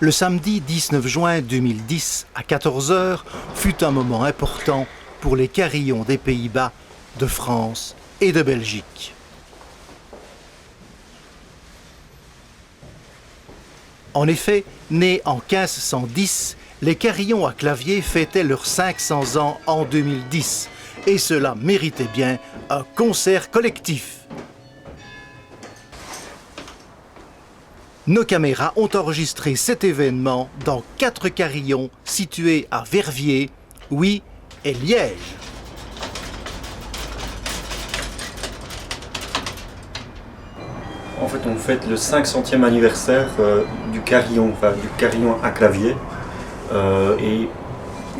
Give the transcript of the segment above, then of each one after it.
Le samedi 19 juin 2010 à 14 h fut un moment important pour les carillons des Pays-Bas, de France et de Belgique. En effet, nés en 1510, les carillons à clavier fêtaient leurs 500 ans en 2010 et cela méritait bien un concert collectif. Nos caméras ont enregistré cet événement dans 4 carillons situés à Verviers, Oui et Liège. En fait, on fête le 500e anniversaire du carillon à clavier. Et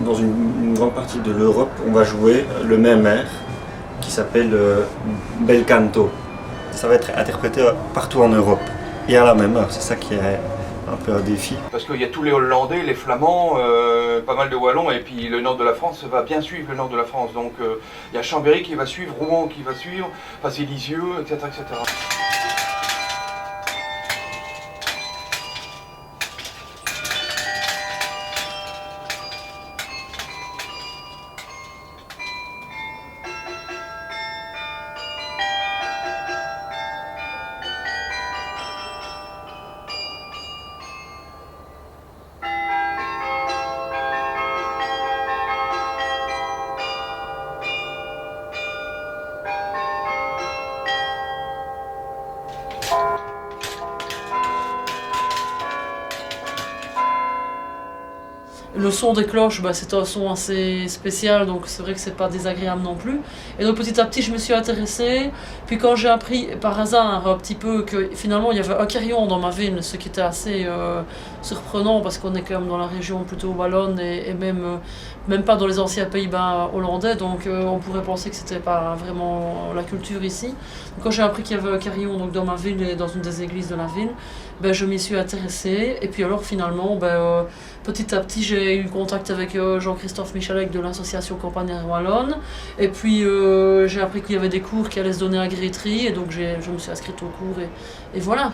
dans une grande partie de l'Europe, on va jouer le même air qui s'appelle Bel Canto. Ça va être interprété partout en Europe et à la même heure. C'est ça qui est un peu un défi. Parce qu'il y a tous les Hollandais, les Flamands, pas mal de Wallons, et puis le nord de la France va bien suivre le nord de la France. Donc il y a Chambéry qui va suivre, Rouen qui va suivre, enfin c'est Lisieux, etc., etc. Le son des cloches, c'est un son assez spécial, donc c'est vrai que c'est pas désagréable non plus. Et donc petit à petit, je me suis intéressée. Puis quand j'ai appris par hasard un petit peu que finalement il y avait un carillon dans ma ville, ce qui était assez surprenant parce qu'on est quand même dans la région plutôt wallonne et même pas dans les anciens Pays-Bas hollandais, donc on pourrait penser que c'était pas vraiment la culture ici. Donc, quand j'ai appris qu'il y avait un carillon donc, dans ma ville et dans une des églises de la ville, je m'y suis intéressée. Et puis alors finalement, petit à petit, j'ai eu contact avec Jean-Christophe Michalek de l'association Campagnard Wallonne. Et puis j'ai appris qu'il y avait des cours qui allaient se donner à Grétry. Et donc je me suis inscrite au cours et voilà.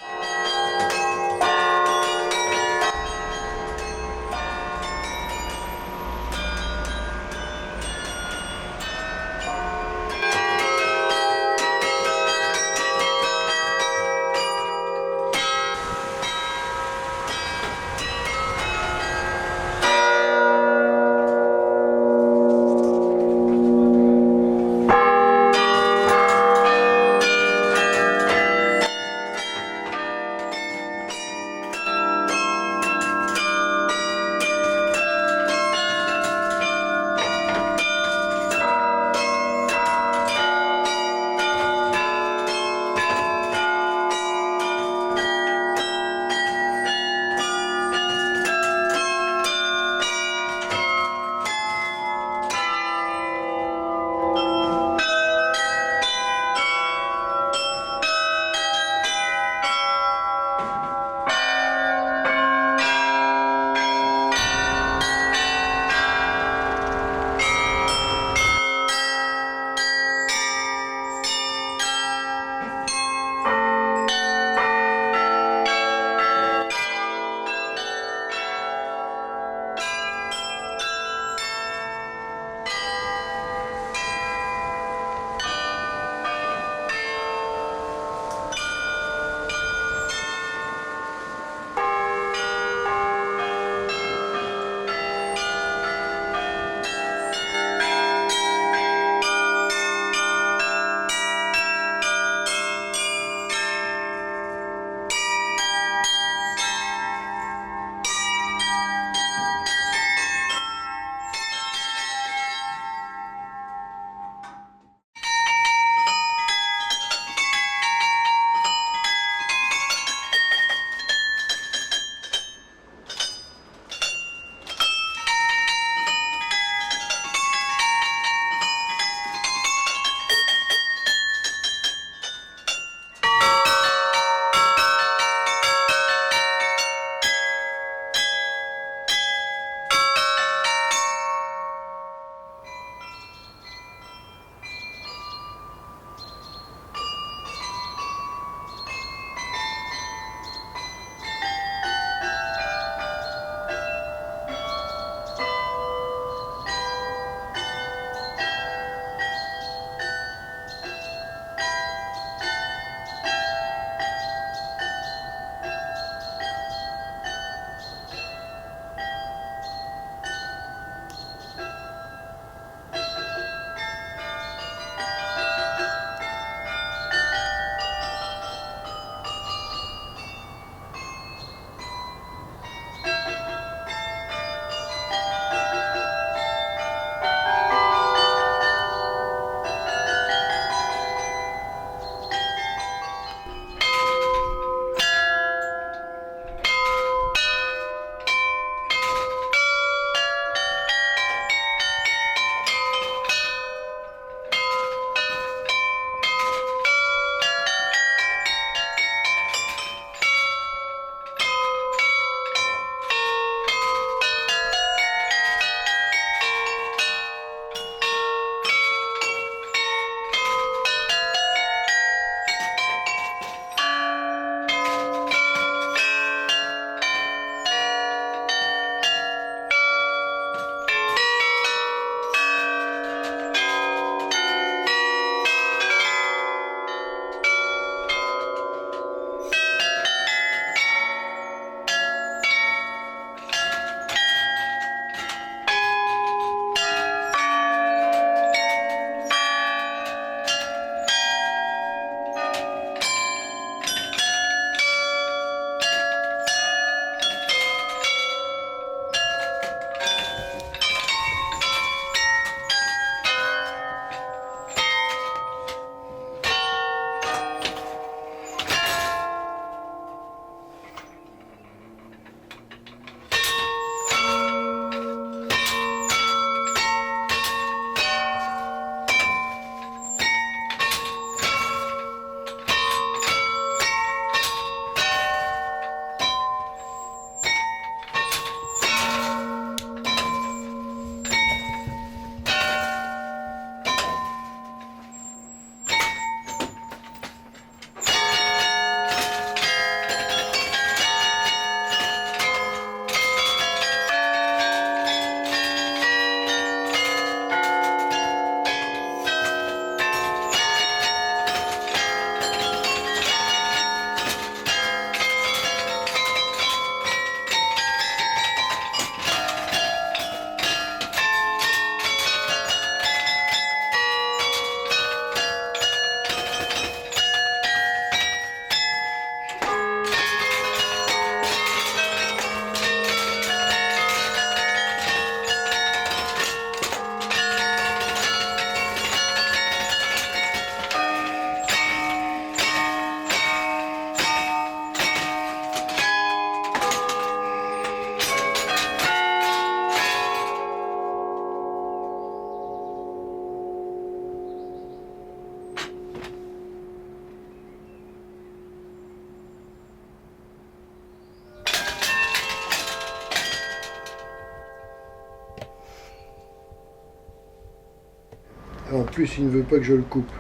En plus, il ne veut pas que je le coupe.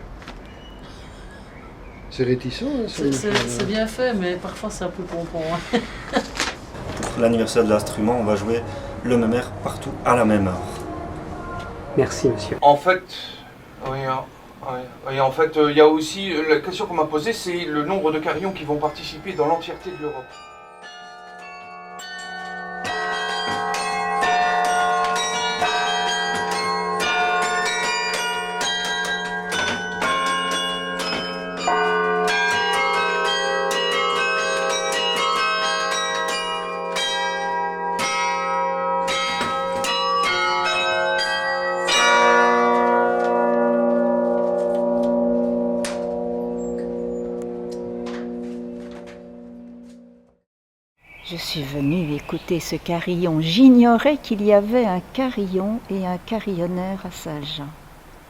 C'est réticent, hein, ça. C'est bien fait, mais parfois c'est un peu pompon. Hein. Pour l'anniversaire de l'instrument, on va jouer le même air partout à la même heure. Merci, monsieur. En fait, oui, et en fait, il y a aussi la question qu'on m'a posée, c'est le nombre de carillons qui vont participer dans l'entièreté de l'Europe. Je suis venue écouter ce carillon. J'ignorais qu'il y avait un carillon et un carillonneur à Saint-Jean.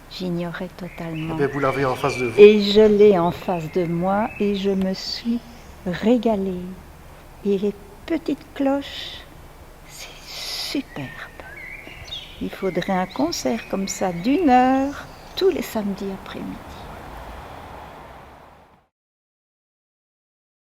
J'ignorais totalement. Mais vous l'avez en face de vous. Et je l'ai en face de moi et je me suis régalée. Et les petites cloches, c'est superbe. Il faudrait un concert comme ça d'1 heure tous les samedis après-midi.